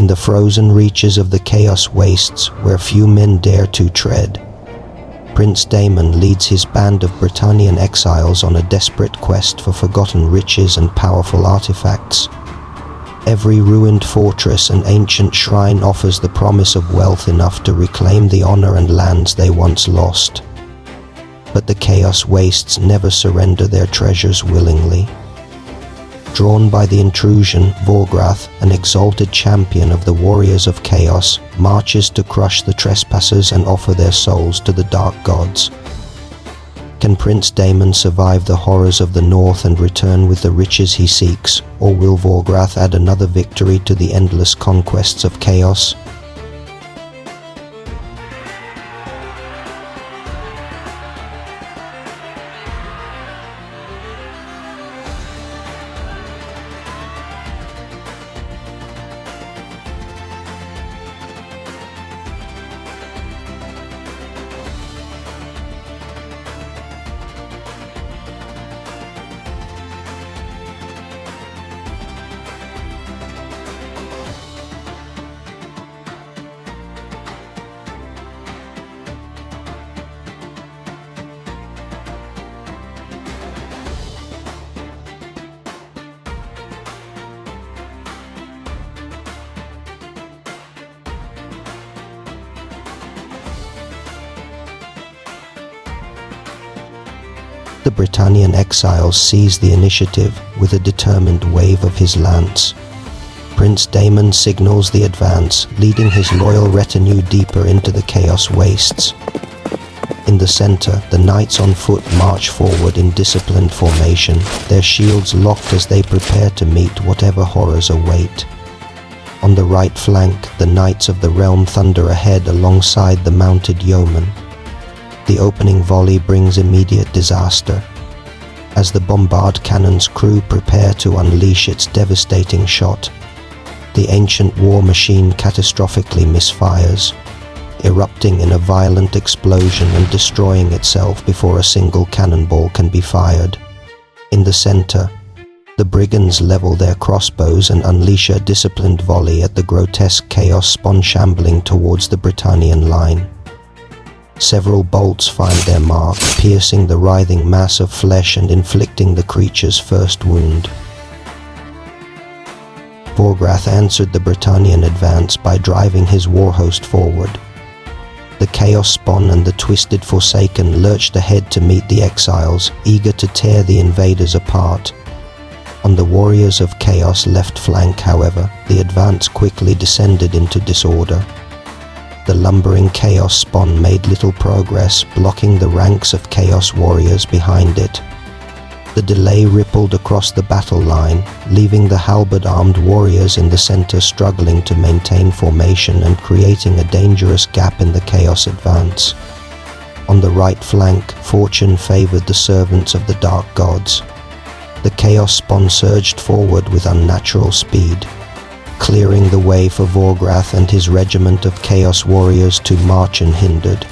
in the frozen reaches of the Chaos Wastes where few men dare to tread. Prince Damon leads his band of Bretonnian exiles on a desperate quest for forgotten riches and powerful artifacts. Every ruined fortress and ancient shrine offers the promise of wealth enough to reclaim the honor and lands they once lost. But the Chaos Wastes never surrender their treasures willingly. Drawn by the intrusion, Vorgrath, an exalted champion of the warriors of chaos, marches to crush the trespassers and offer their souls to the dark gods. Can Prince Damon survive the horrors of the north and return with the riches he seeks, or will Vorgrath add another victory to the endless conquests of chaos? The Bretonnian Exiles seize the initiative with a determined wave of his lance. Prince Damon signals the advance, leading his loyal retinue deeper into the Chaos Wastes. In the center, the knights on foot march forward in disciplined formation, their shields locked as they prepare to meet whatever horrors await. On the right flank, the Knights of the Realm thunder ahead alongside the mounted yeomen. The opening volley brings immediate disaster. As the bombard cannon's crew prepare to unleash its devastating shot, the ancient war machine catastrophically misfires, erupting in a violent explosion and destroying itself before a single cannonball can be fired. In the center, the brigands level their crossbows and unleash a disciplined volley at the grotesque chaos spawn shambling towards the Bretonnian line. Several bolts find their mark, piercing the writhing mass of flesh and inflicting the creature's first wound. Vorgrath answered the Bretonnian advance by driving his warhost forward. The Chaos Spawn and the Twisted Forsaken lurched ahead to meet the exiles, eager to tear the invaders apart. On the warriors of Chaos' left flank, however, the advance quickly descended into disorder. The lumbering Chaos Spawn made little progress, blocking the ranks of Chaos warriors behind it. The delay rippled across the battle line, leaving the halberd-armed warriors in the center struggling to maintain formation and creating a dangerous gap in the Chaos advance. On the right flank, fortune favored the servants of the Dark Gods. The Chaos Spawn surged forward with unnatural speed, clearing the way for Vorgrath and his regiment of Chaos warriors to march unhindered.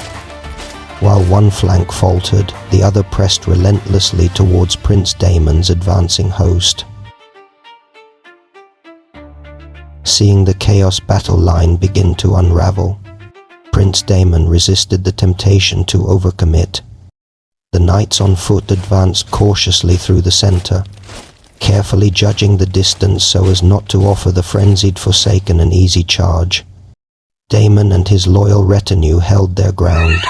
While one flank faltered, the other pressed relentlessly towards Prince Damon's advancing host. Seeing the Chaos battle line begin to unravel, Prince Damon resisted the temptation to overcommit. The knights on foot advanced cautiously through the center, carefully judging the distance so as not to offer the frenzied Forsaken an easy charge. Damon and his loyal retinue held their ground,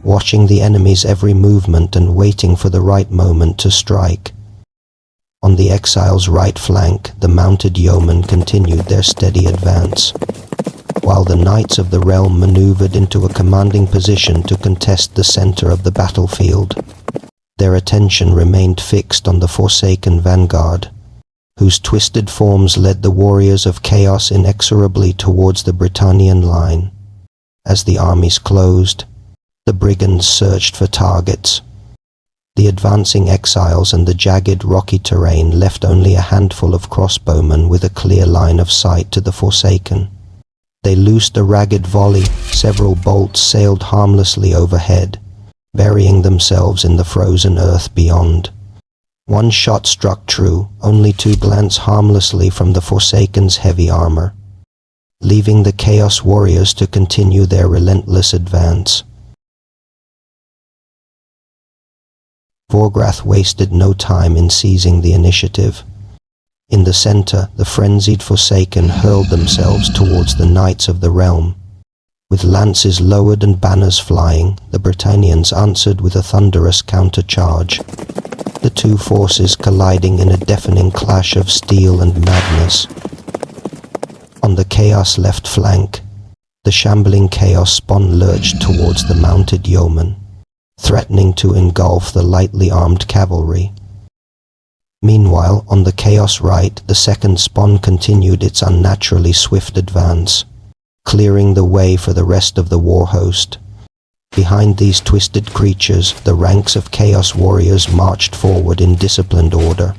watching the enemy's every movement and waiting for the right moment to strike. On the exiles' right flank, the mounted yeomen continued their steady advance, while the Knights of the Realm maneuvered into a commanding position to contest the center of the battlefield. Their attention remained fixed on the Forsaken vanguard, whose twisted forms led the warriors of chaos inexorably towards the Bretonnian line. As the armies closed, the brigands searched for targets. The advancing exiles and the jagged rocky terrain left only a handful of crossbowmen with a clear line of sight to the Forsaken. They loosed a ragged volley, several bolts sailed harmlessly overhead, burying themselves in the frozen earth beyond. One shot struck true, only to glance harmlessly from the Forsaken's heavy armor. leaving the Chaos Warriors to continue their relentless advance. Vorgrath wasted no time in seizing the initiative. In the center, the frenzied Forsaken hurled themselves towards the Knights of the Realm. With lances lowered and banners flying, the Bretonnians answered with a thunderous countercharge, the two forces colliding in a deafening clash of steel and madness. On the Chaos left flank, the shambling Chaos Spawn lurched towards the mounted yeomen, threatening to engulf the lightly armed cavalry. Meanwhile, on the Chaos right, the second Spawn continued its unnaturally swift advance, clearing the way for the rest of the war host. Behind these twisted creatures, the ranks of Chaos Warriors marched forward in disciplined order,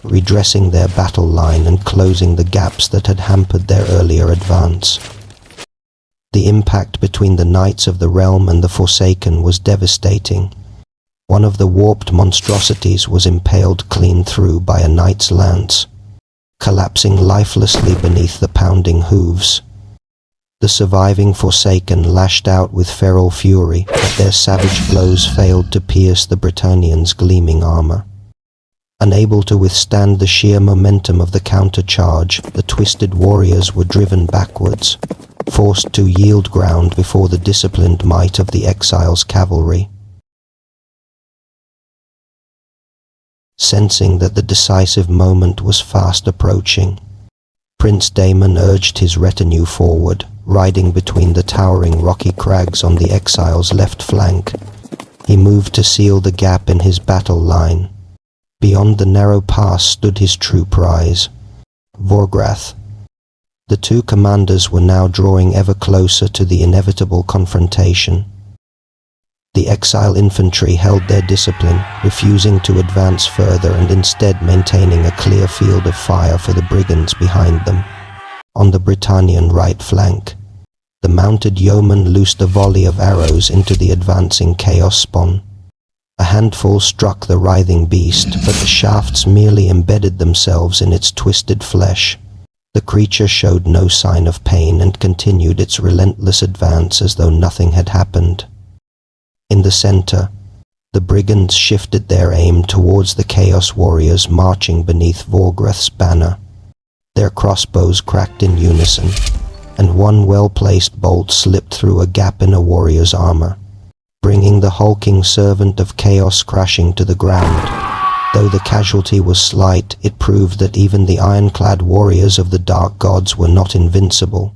redressing their battle line and closing the gaps that had hampered their earlier advance. The impact between the Knights of the Realm and the Forsaken was devastating. One of the warped monstrosities was impaled clean through by a knight's lance, collapsing lifelessly beneath the pounding hooves. The surviving Forsaken lashed out with feral fury, but their savage blows failed to pierce the Bretonnians' gleaming armor. Unable to withstand the sheer momentum of the countercharge, the twisted warriors were driven backwards, forced to yield ground before the disciplined might of the Exiles' cavalry. Sensing that the decisive moment was fast approaching, Prince Damon urged his retinue forward, riding between the towering rocky crags on the Exiles' left flank. He moved to seal the gap in his battle line. Beyond the narrow pass stood his true prize, Vorgrath. The two commanders were now drawing ever closer to the inevitable confrontation. The Exile infantry held their discipline, refusing to advance further and instead maintaining a clear field of fire for the brigands behind them. On the Bretonnian right flank, the mounted yeoman loosed a volley of arrows into the advancing Chaos Spawn. A handful struck the writhing beast, but the shafts merely embedded themselves in its twisted flesh. The creature showed no sign of pain and continued its relentless advance as though nothing had happened. In the center, the brigands shifted their aim towards the Chaos Warriors marching beneath Vorgrath's banner. Their crossbows cracked in unison, and one well-placed bolt slipped through a gap in a warrior's armor, bringing the hulking servant of chaos crashing to the ground. Though the casualty was slight, it proved that even the ironclad warriors of the Dark Gods were not invincible.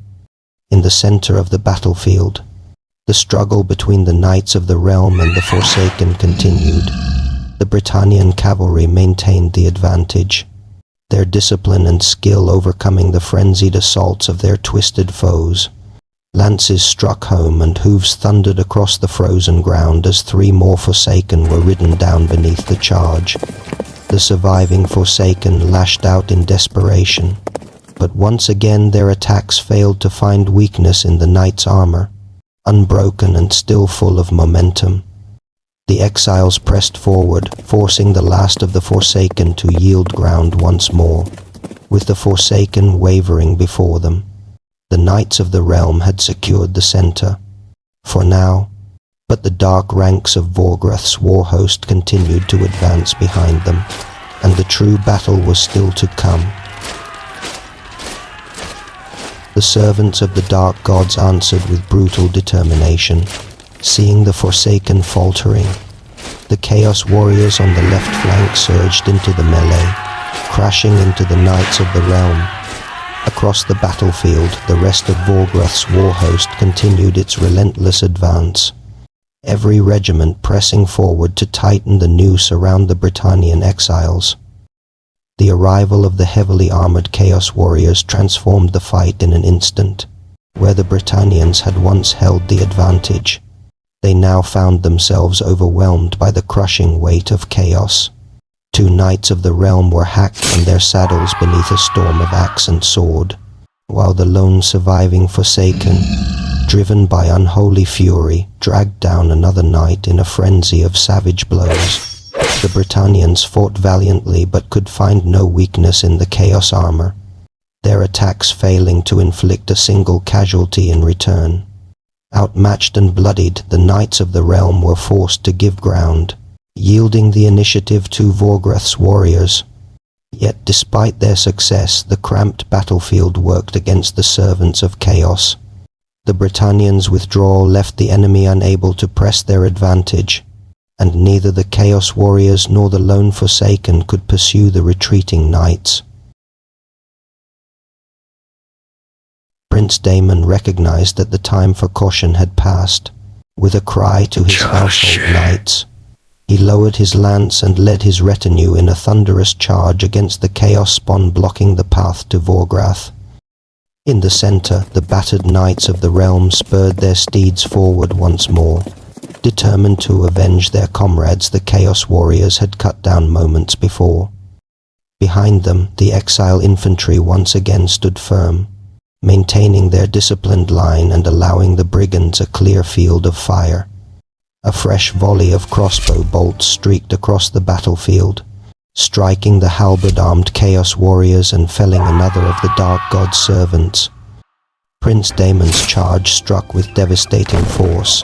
In the center of the battlefield, the struggle between the Knights of the Realm and the Forsaken continued. The Bretonnian cavalry maintained the advantage, their discipline and skill overcoming the frenzied assaults of their twisted foes. Lances struck home and hooves thundered across the frozen ground as three more Forsaken were ridden down beneath the charge. The surviving Forsaken lashed out in desperation, but once again their attacks failed to find weakness in the knight's armor, unbroken and still full of momentum. The Exiles pressed forward, forcing the last of the Forsaken to yield ground once more, with the Forsaken wavering before them. The Knights of the Realm had secured the center, for now, but the dark ranks of Vorgrath's war host continued to advance behind them, and the true battle was still to come. The servants of the Dark Gods answered with brutal determination, seeing the Forsaken faltering. The Chaos Warriors on the left flank surged into the melee, crashing into the Knights of the Realm. Across the battlefield, the rest of Vorgrath's war host continued its relentless advance, every regiment pressing forward to tighten the noose around the Bretonnian Exiles. The arrival of the heavily armored Chaos Warriors transformed the fight in an instant. Where the Bretonnians had once held the advantage, they now found themselves overwhelmed by the crushing weight of chaos. Two Knights of the Realm were hacked from their saddles beneath a storm of axe and sword, while the lone surviving Forsaken, driven by unholy fury, dragged down another knight in a frenzy of savage blows. The Bretonnians fought valiantly but could find no weakness in the chaos armor. their attacks failing to inflict a single casualty in return. Outmatched and bloodied, the Knights of the Realm were forced to give ground, yielding the initiative to Vorgrath's warriors. Yet despite their success, the cramped battlefield worked against the servants of chaos. The Bretonnians' withdrawal left the enemy unable to press their advantage, and neither the Chaos Warriors nor the lone Forsaken could pursue the retreating knights. Prince Damon recognized that the time for caution had passed. With a cry to his household knights, he lowered his lance and led his retinue in a thunderous charge against the chaos spawn blocking the path to Vorgrath. In the center, the battered Knights of the Realm spurred their steeds forward once more, determined to avenge their comrades the Chaos Warriors had cut down moments before. Behind them, the Exile infantry once again stood firm, maintaining their disciplined line and allowing the brigands a clear field of fire. A fresh volley of crossbow bolts streaked across the battlefield, striking the halberd-armed Chaos Warriors and felling another of the Dark God's servants. Prince Damon's charge struck with devastating force.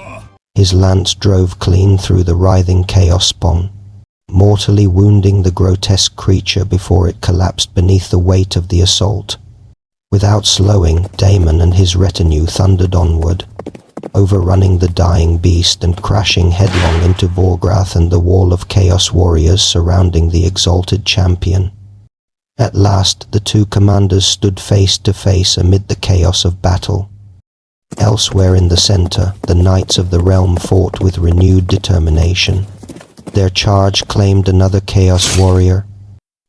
His lance drove clean through the writhing Chaos spawn, mortally wounding the grotesque creature before it collapsed beneath the weight of the assault. Without slowing, Damon and his retinue thundered onward, overrunning the dying beast and crashing headlong into Vorgrath and the wall of Chaos Warriors surrounding the exalted champion. At last, the two commanders stood face to face amid the chaos of battle. Elsewhere in the center, the Knights of the Realm fought with renewed determination. Their charge claimed another Chaos Warrior,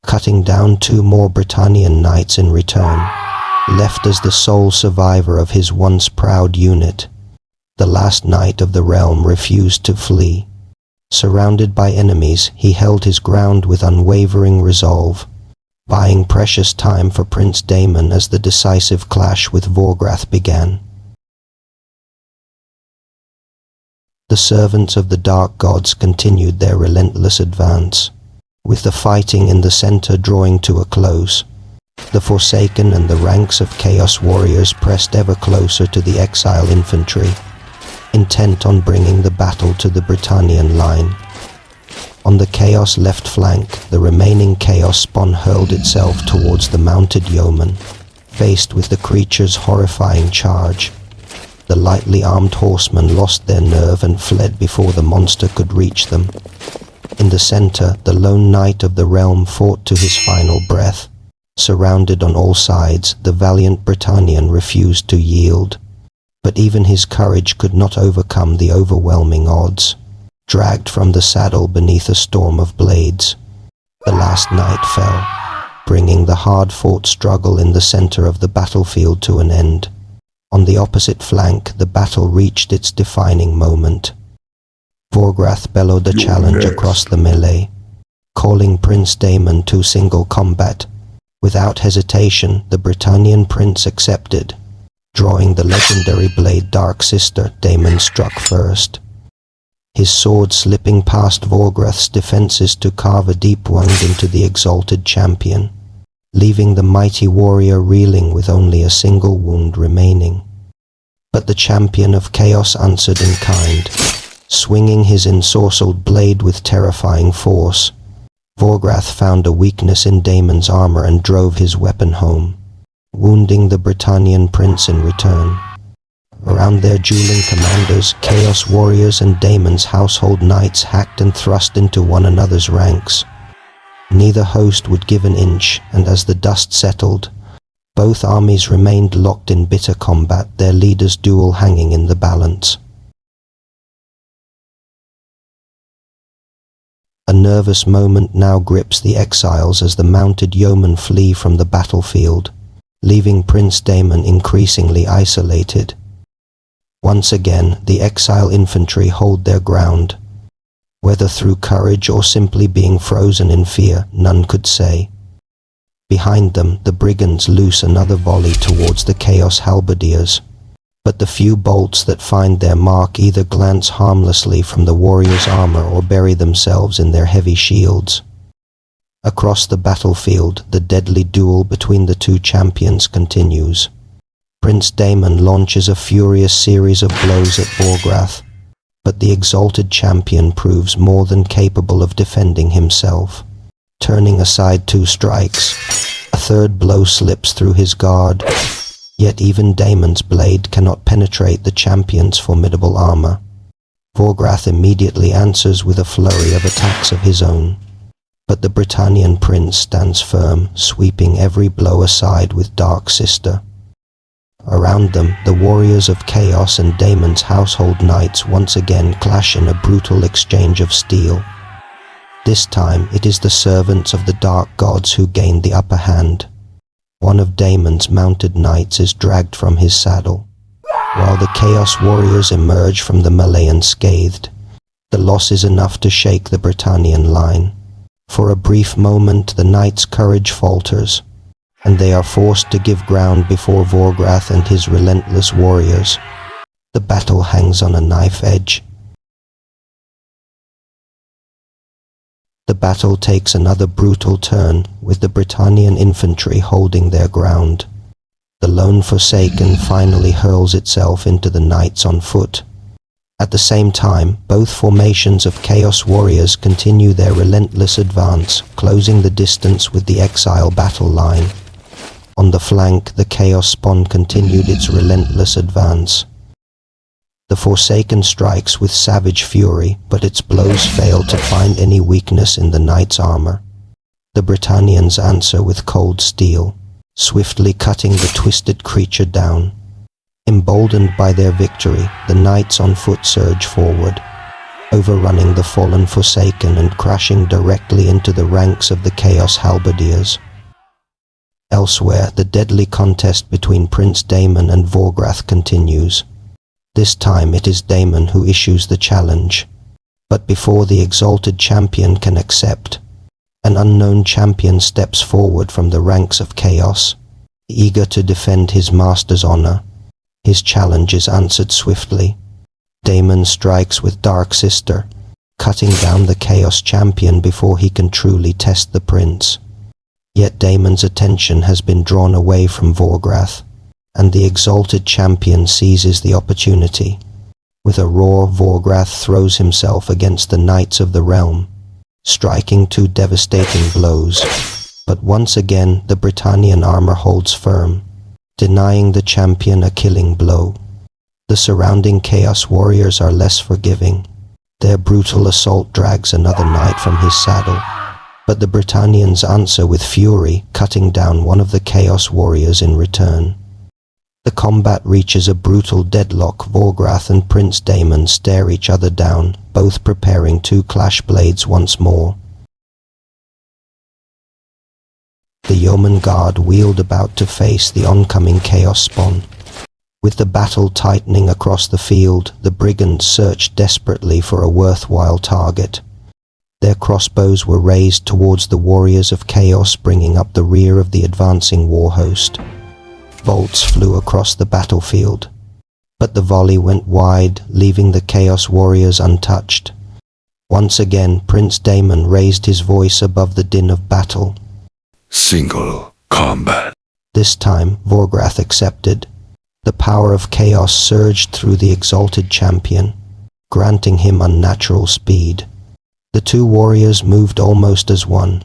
cutting down two more Bretonnian Knights in return. Left as the sole survivor of his once proud unit, the last Knight of the Realm refused to flee. Surrounded by enemies, he held his ground with unwavering resolve, buying precious time for Prince Damon as the decisive clash with Vorgrath began. The servants of the Dark Gods continued their relentless advance, with the fighting in the center drawing to a close. The Forsaken and the ranks of Chaos Warriors pressed ever closer to the Exile infantry, intent on bringing the battle to the Bretonnian line. On the Chaos left flank, the remaining Chaos spawn hurled itself towards the mounted yeomen, faced with the creature's horrifying charge. The lightly armed horsemen lost their nerve and fled before the monster could reach them. In the center, the lone Knight of the Realm fought to his final breath. Surrounded on all sides, the valiant Bretonnian refused to yield. But even his courage could not overcome the overwhelming odds. Dragged from the saddle beneath a storm of blades, the last knight fell, bringing the hard-fought struggle in the center of the battlefield to an end. On the opposite flank, the battle reached its defining moment. Vorgrath bellowed a challenge across the melee, calling Prince Damon to single combat. Without hesitation, the Bretonnian prince accepted. Drawing the legendary blade Dark Sister, Damon struck first, his sword slipping past Vorgrath's defenses to carve a deep wound into the exalted champion, leaving the mighty warrior reeling with only a single wound remaining. But the champion of chaos answered in kind, swinging his ensorcelled blade with terrifying force. Vorgrath found a weakness in Damon's armor and drove his weapon home, wounding the Bretonnian prince in return. Around their dueling commanders, Chaos Warriors and Damon's household knights hacked and thrust into one another's ranks. Neither host would give an inch, and as the dust settled, both armies remained locked in bitter combat, their leaders' duel hanging in the balance. A nervous moment now grips the exiles as the mounted yeomen flee from the battlefield, leaving Prince Damon increasingly isolated. Once again, the exile infantry hold their ground. Whether through courage or simply being frozen in fear, none could say. Behind them, the brigands loose another volley towards the Chaos halberdiers, but the few bolts that find their mark either glance harmlessly from the warrior's armor or bury themselves in their heavy shields. Across the battlefield, the deadly duel between the two champions continues. Prince Damon launches a furious series of blows at Vorgrath, but the exalted champion proves more than capable of defending himself. Turning aside 2 strikes, a third blow slips through his guard, yet even Damon's blade cannot penetrate the champion's formidable armor. Vorgrath immediately answers with a flurry of attacks of his own, but the Bretonnian prince stands firm, sweeping every blow aside with Dark Sister. Around them, the warriors of Chaos and Damon's household knights once again clash in a brutal exchange of steel. This time, it is the servants of the dark gods who gain the upper hand. One of Damon's mounted knights is dragged from his saddle, while the Chaos warriors emerge from the melee unscathed. The loss is enough to shake the Bretonnian line. For a brief moment, the knights' courage falters, and they are forced to give ground before Vorgrath and his relentless warriors. The battle hangs on a knife edge. The battle takes another brutal turn, with the Bretonnian infantry holding their ground. The lone Forsaken finally hurls itself into the knights on foot. At the same time, both formations of Chaos warriors continue their relentless advance, closing the distance with the Exile battle line. On the flank, the Chaos Spawn continued its relentless advance. The Forsaken strikes with savage fury, but its blows fail to find any weakness in the knight's armor. The Bretonnians answer with cold steel, swiftly cutting the twisted creature down. Emboldened by their victory, the knights on foot surge forward, overrunning the fallen Forsaken and crashing directly into the ranks of the Chaos halberdiers. Elsewhere, the deadly contest between Prince Damon and Vorgrath continues. This time it is Damon who issues the challenge, but before the exalted champion can accept, an unknown champion steps forward from the ranks of Chaos, eager to defend his master's honor. His challenge is answered swiftly. Damon strikes with Dark Sister, cutting down the Chaos champion before he can truly test the prince. Yet Damon's attention has been drawn away from Vorgrath, and the exalted champion seizes the opportunity. With a roar, Vorgrath throws himself against the knights of the realm, striking 2 devastating blows. But once again, the Bretonnian armor holds firm, denying the champion a killing blow. The surrounding Chaos warriors are less forgiving. Their brutal assault drags another knight from his saddle, but the Bretonnians answer with fury, cutting down one of the Chaos warriors in return. The combat reaches a brutal deadlock. Vorgrath and Prince Damon stare each other down, both preparing 2 clash blades once more. The yeoman guard wheeled about to face the oncoming Chaos Spawn. With the battle tightening across the field, the brigands searched desperately for a worthwhile target. Their crossbows were raised towards the warriors of Chaos, bringing up the rear of the advancing war host. Bolts flew across the battlefield, but the volley went wide, leaving the Chaos warriors untouched. Once again, Prince Damon raised his voice above the din of battle. Single combat. This time, Vorgrath accepted. The power of Chaos surged through the exalted champion, granting him unnatural speed. The 2 warriors moved almost as one,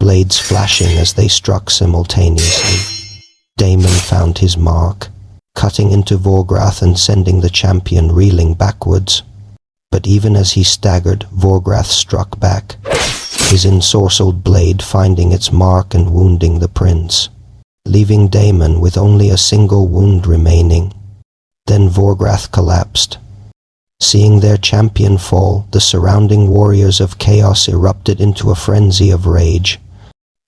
blades flashing as they struck simultaneously. Damon found his mark, cutting into Vorgrath and sending the champion reeling backwards. But even as he staggered, Vorgrath struck back, his ensorcelled blade finding its mark and wounding the prince, leaving Damon with only a single wound remaining. Then Vorgrath collapsed. Seeing their champion fall, the surrounding warriors of Chaos erupted into a frenzy of rage.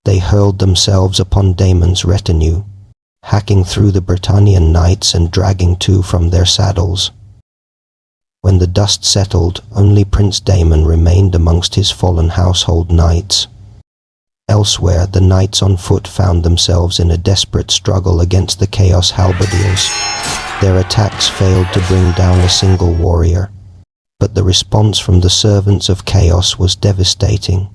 They hurled themselves upon Damon's retinue, hacking through the Bretonnian knights and dragging 2 from their saddles. When the dust settled, only Prince Damon remained amongst his fallen household knights. Elsewhere, the knights on foot found themselves in a desperate struggle against the Chaos halberdiers. Their attacks failed to bring down a single warrior, but the response from the servants of Chaos was devastating.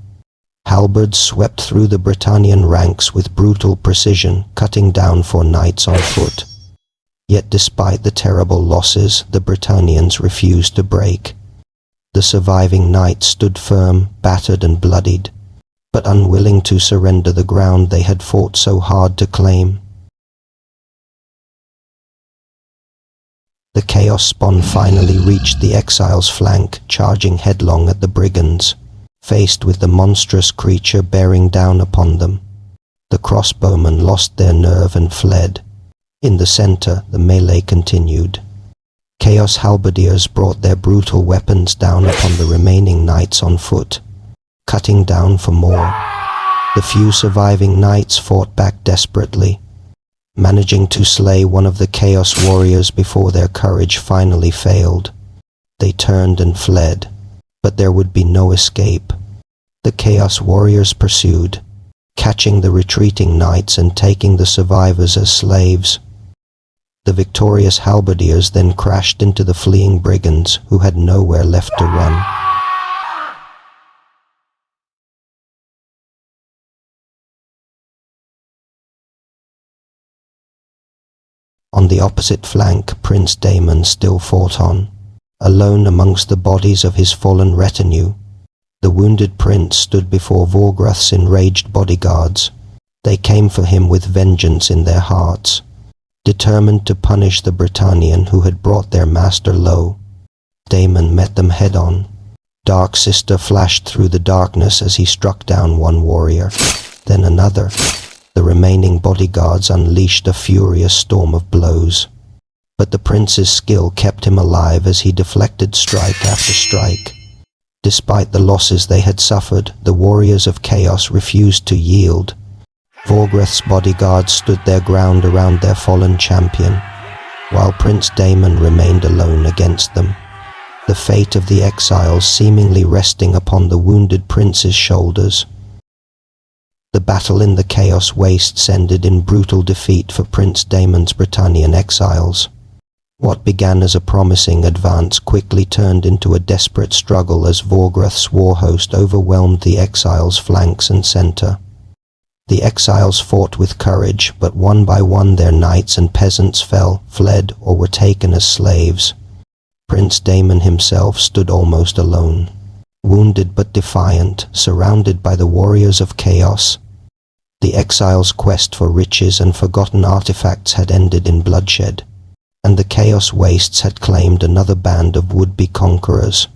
Halberds swept through the Bretonnian ranks with brutal precision, cutting down for knights on foot. Yet despite the terrible losses, the Bretonnians refused to break. The surviving knights stood firm, battered and bloodied, but unwilling to surrender the ground they had fought so hard to claim. The Chaos Spawn finally reached the Exiles' flank, charging headlong at the brigands. Faced with the monstrous creature bearing down upon them, the crossbowmen lost their nerve and fled. In the center, the melee continued. Chaos halberdiers brought their brutal weapons down upon the remaining knights on foot, cutting down for more. The few surviving knights fought back desperately, managing to slay one of the Chaos warriors before their courage finally failed. They turned and fled, but there would be no escape. The Chaos warriors pursued, catching the retreating knights and taking the survivors as slaves. The victorious halberdiers then crashed into the fleeing brigands, who had nowhere left to run. On the opposite flank, Prince Damon still fought on, alone amongst the bodies of his fallen retinue. The wounded prince stood before Vorgrath's enraged bodyguards. They came for him with vengeance in their hearts, determined to punish the Bretonnian who had brought their master low. Damon met them head-on. Dark Sister flashed through the darkness as he struck down one warrior, then another. The remaining bodyguards unleashed a furious storm of blows, but the prince's skill kept him alive as he deflected strike after strike. Despite the losses they had suffered, the warriors of Chaos refused to yield. Vorgrath's bodyguards stood their ground around their fallen champion, while Prince Damon remained alone against them, the fate of the exiles seemingly resting upon the wounded prince's shoulders. The battle in the Chaos Wastes ended in brutal defeat for Prince Damon's Bretonnian exiles. What began as a promising advance quickly turned into a desperate struggle as Vorgrath's war host overwhelmed the exiles' flanks and center. The exiles fought with courage, but one by one their knights and peasants fell, fled, or were taken as slaves. Prince Damon himself stood almost alone, wounded but defiant, surrounded by the warriors of Chaos. The exiles' quest for riches and forgotten artifacts had ended in bloodshed, and the Chaos Wastes had claimed another band of would-be conquerors.